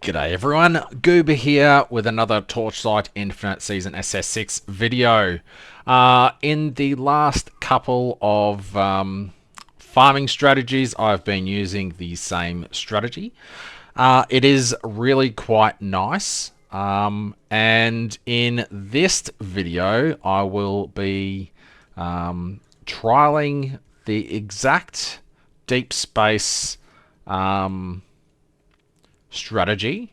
G'day everyone, Goober here with another Torchlight Infinite Season SS6 video. In the last couple of farming strategies, I've been using the same strategy. It is really quite nice, and in this video I will be trialing the exact deep space strategy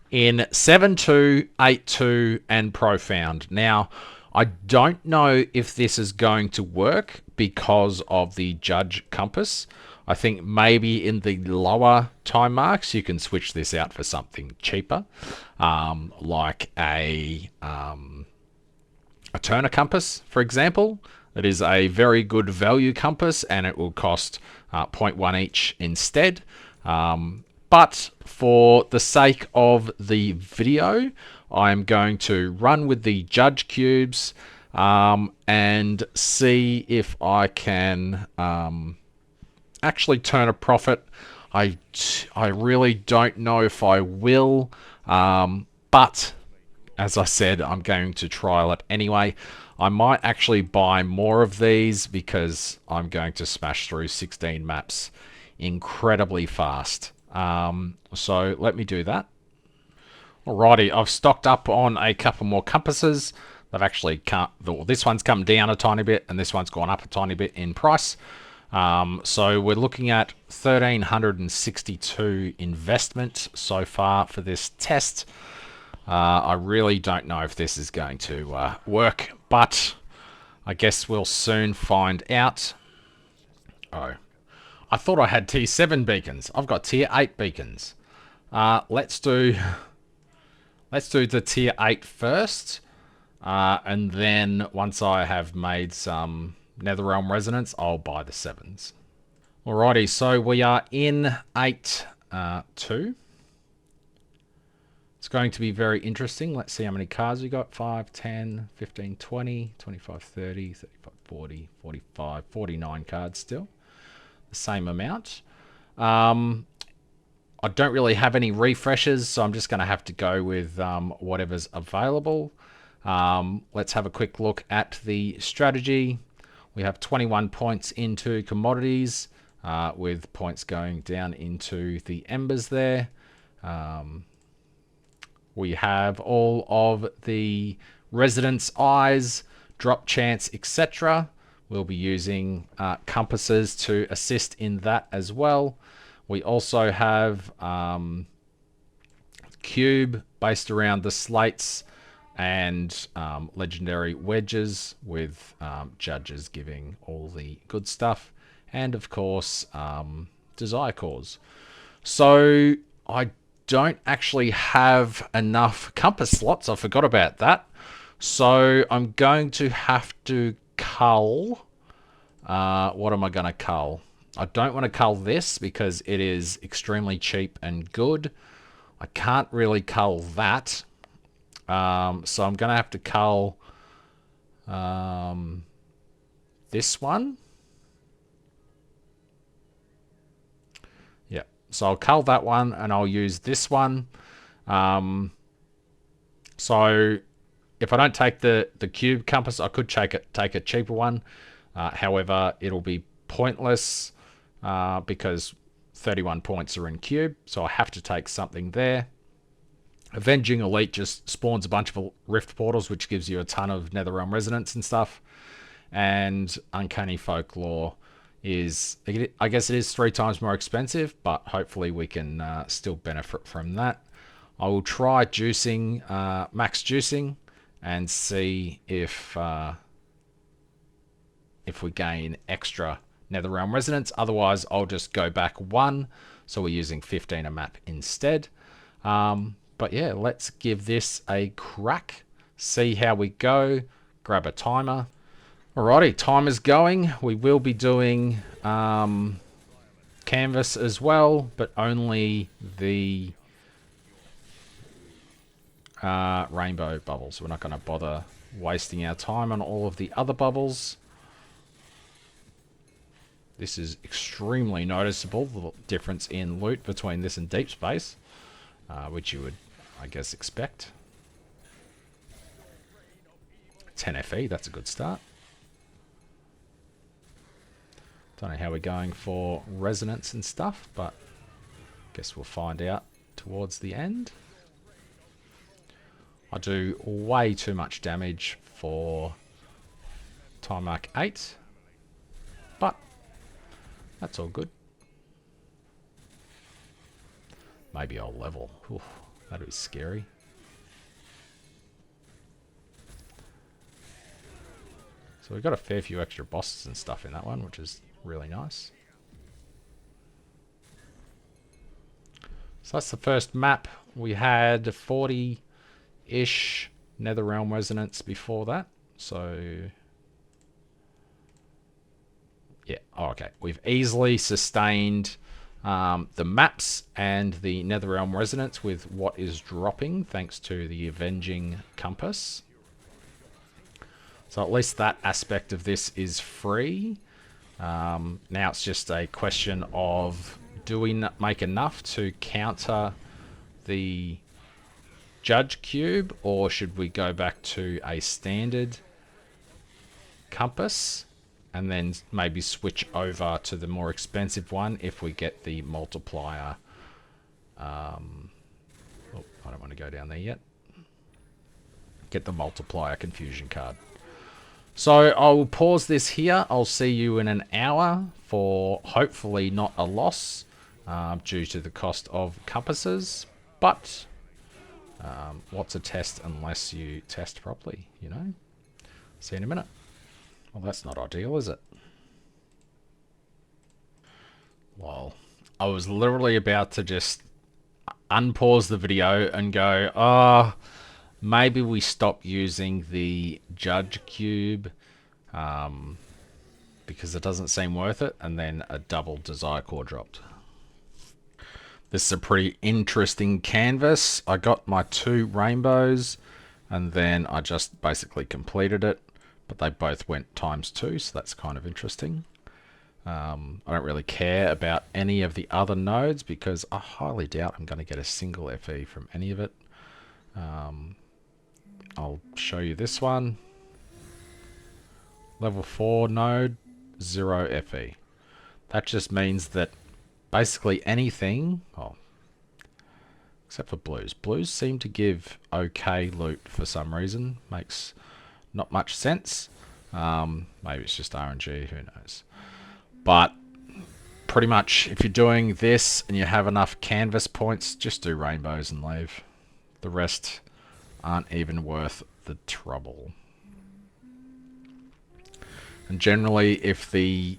in 7-2, 8-2, and Profound. Now, I don't know if this is going to work because of the judge compass. I think maybe in the lower time marks you can switch this out for something cheaper, like a Turner compass, for example. It is a very good value compass, and it will cost 0.1 each instead. But for the sake of the video, I'm going to run with the judge cubes and see if I can actually turn a profit. I really don't know if I will, but as I said, I'm going to trial it anyway. I might actually buy more of these because I'm going to smash through 16 maps incredibly fast. So let me do that. Alrighty, I've stocked up on a couple more compasses. They've actually this one's come down a tiny bit and this one's gone up a tiny bit in price. So we're looking at 1,362 investment so far for this test. I really don't know if this is going to work, but I guess we'll soon find out. Oh, I thought I had T7 beacons. I've got tier 8 beacons. Let's do the tier 8 first, and then once I have made some Netherrealm resonance, I'll buy the 7s. Alrighty, so we are in 8-2. It's going to be very interesting. Let's see how many cards we got. 5, 10, 15, 20, 25, 30, 35, 40, 45, 49 cards still. The same amount. I don't really have any refreshes, so I'm just going to have to go with whatever's available. Let's have a quick look at the strategy. We have 21 points into commodities, with points going down into the embers there. We have all of the residence eyes, drop chance, etc. We'll be using compasses to assist in that as well. We also have cube based around the slates and legendary wedges with judges giving all the good stuff. And of course, desire cores. So I don't actually have enough compass slots. I forgot about that. So I'm going to have to cull. What am I going to cull? I don't want to cull this because it is extremely cheap and good. I can't really cull that. So I'm going to have to cull this one. Yeah, so I'll cull that one and I'll use this one. So if I don't take the cube compass, I could take a cheaper one. However, it'll be pointless because 31 points are in cube, so I have to take something there. Avenging Elite just spawns a bunch of rift portals, which gives you a ton of Netherrealm resonance and stuff. And Uncanny Folklore is, I guess it is 3 times more expensive, but hopefully we can still benefit from that. I will try juicing, max juicing, and see if we gain extra Netherrealm resonance. Otherwise, I'll just go back 1, so we're using 15 a map instead. But yeah, let's give this a crack, see how we go. Grab a timer. Alrighty, timer's going. We will be doing canvas as well, but only the rainbow bubbles. We're not going to bother wasting our time on all of the other bubbles. This is extremely noticeable, the difference in loot between this and deep space. which you would, I guess, expect. 10 FE, that's a good start. Don't know how we're going for resonance and stuff, but guess we'll find out towards the end. I do way too much damage for time mark 8, but that's all good. Maybe I'll level. Oof, that is scary. So we've got a fair few extra bosses and stuff in that one, which is really nice. So that's the first map. We had 40-ish Netherrealm resonance before that. So yeah, oh, okay. We've easily sustained the maps and the Netherrealm resonance with what is dropping thanks to the Avenging Compass. So at least that aspect of this is free. Now it's just a question of, do we make enough to counter the Judge Cube, or should we go back to a standard compass and then maybe switch over to the more expensive one if we get the multiplier? Oh, I don't want to go down there yet. Get the multiplier confusion card. So I'll pause this here. I'll see you in an hour for hopefully not a loss due to the cost of compasses. But what's a test unless you test properly, you know? See you in a minute. Well, that's not ideal, is it? Well, I was literally about to just unpause the video and go, oh, maybe we stop using the Judge Cube because it doesn't seem worth it, and then a double Desire Core dropped. This is a pretty interesting canvas. I got my 2 rainbows and then I just basically completed it, but they both went ×2, so that's kind of interesting. I don't really care about any of the other nodes because I highly doubt I'm going to get a single FE from any of it. I'll show you this one. Level 4 node, 0 FE. That just means that basically anything, oh, except for blues. Blues seem to give okay loot for some reason. Makes not much sense. Maybe it's just RNG, who knows. But pretty much if you're doing this and you have enough canvas points, just do rainbows and leave. The rest aren't even worth the trouble. And generally, if the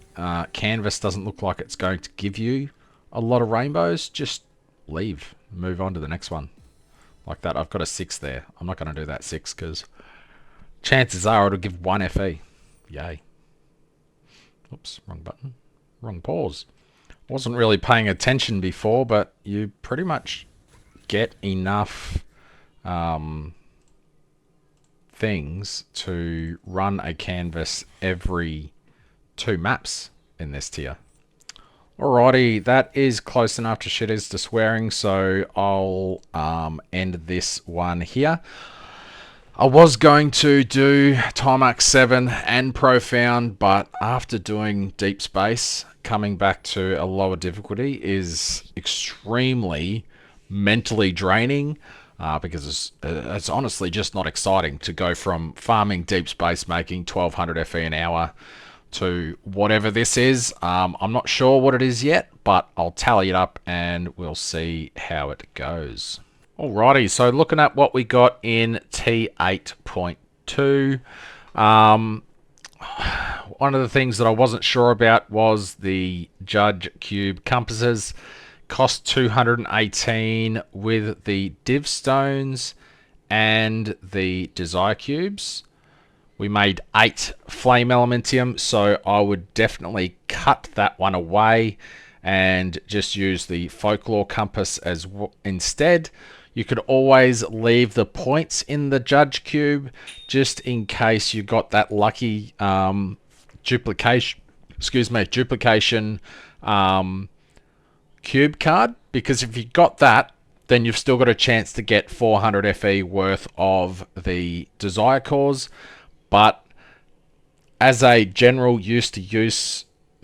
canvas doesn't look like it's going to give you a lot of rainbows, just leave. Move on to the next one. Like that, I've got a 6 there. I'm not going to do that 6 because chances are it'll give 1 FE. Yay. Oops, wrong button. Wrong pause. Wasn't really paying attention before, but you pretty much get enough things to run a canvas every 2 maps in this tier. Alrighty, that is close enough to shit is to swearing, so I'll end this one here. I was going to do Timex 7 and Profound, but after doing Deep Space, coming back to a lower difficulty is extremely mentally draining. Because it's honestly just not exciting to go from farming Deep Space, making 1200 FE an hour, to whatever this is. I'm not sure what it is yet, but I'll tally it up and we'll see how it goes. Alrighty, so looking at what we got in T8.2. One of the things that I wasn't sure about was the Judge Cube compasses. Cost 218 with the Div Stones and the Desire Cubes. We made 8 Flame Elementium, so I would definitely cut that one away and just use the Folklore Compass as instead. You could always leave the points in the Judge Cube just in case you got that lucky duplication cube card, because if you got that, then you've still got a chance to get 400 FE worth of the Desire Cores. But as a general use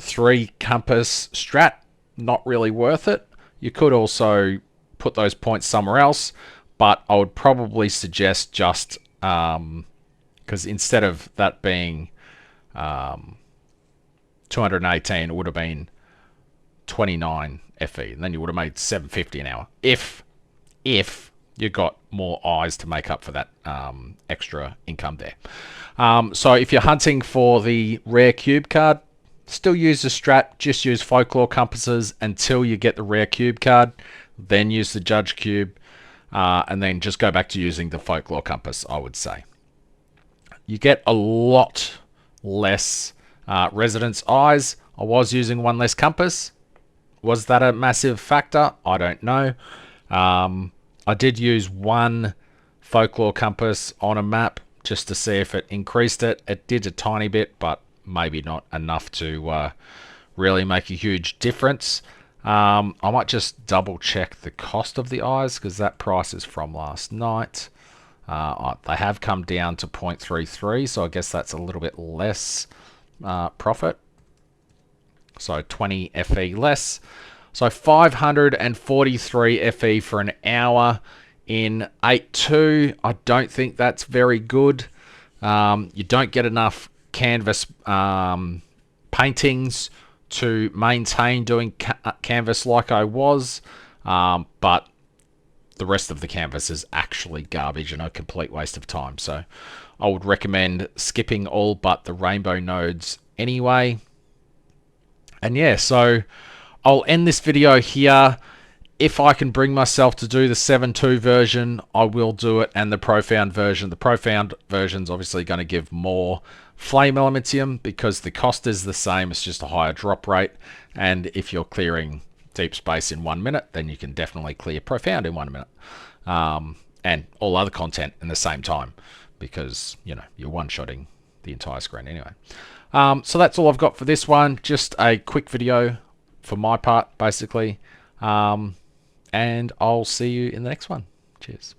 3 compass strat, not really worth it. You could also put those points somewhere else, but I would probably suggest just because instead of that being 218, it would have been 29 FE, and then you would have made 750 an hour if you got more eyes to make up for that extra income there. So if you're hunting for the rare cube card, still use the strat, just use folklore compasses until you get the rare cube card, then use the judge cube, and then just go back to using the folklore compass, I would say. You get a lot less residence eyes. I was using one less compass. Was that a massive factor? I don't know. I did use one folklore compass on a map just to see if it increased it. It did a tiny bit, but maybe not enough to really make a huge difference. I might just double check the cost of the eyes because that price is from last night. They have come down to 0.33, so I guess that's a little bit less profit. So 20 FE less. So 543 FE for an hour in 8.2. I don't think that's very good. You don't get enough canvas paintings to maintain doing canvas like I was, but the rest of the canvas is actually garbage and a complete waste of time. So I would recommend skipping all but the rainbow nodes anyway. And yeah, so I'll end this video here. If I can bring myself to do the 7.2 version, I will do it, and the profound version. The profound version is obviously going to give more flame elementium because the cost is the same. It's just a higher drop rate. And if you're clearing deep space in 1 minute, then you can definitely clear profound in 1 minute. And all other content in the same time because, you know, you're one-shotting the entire screen anyway. So that's all I've got for this one. Just a quick video for my part, basically. And I'll see you in the next one. Cheers.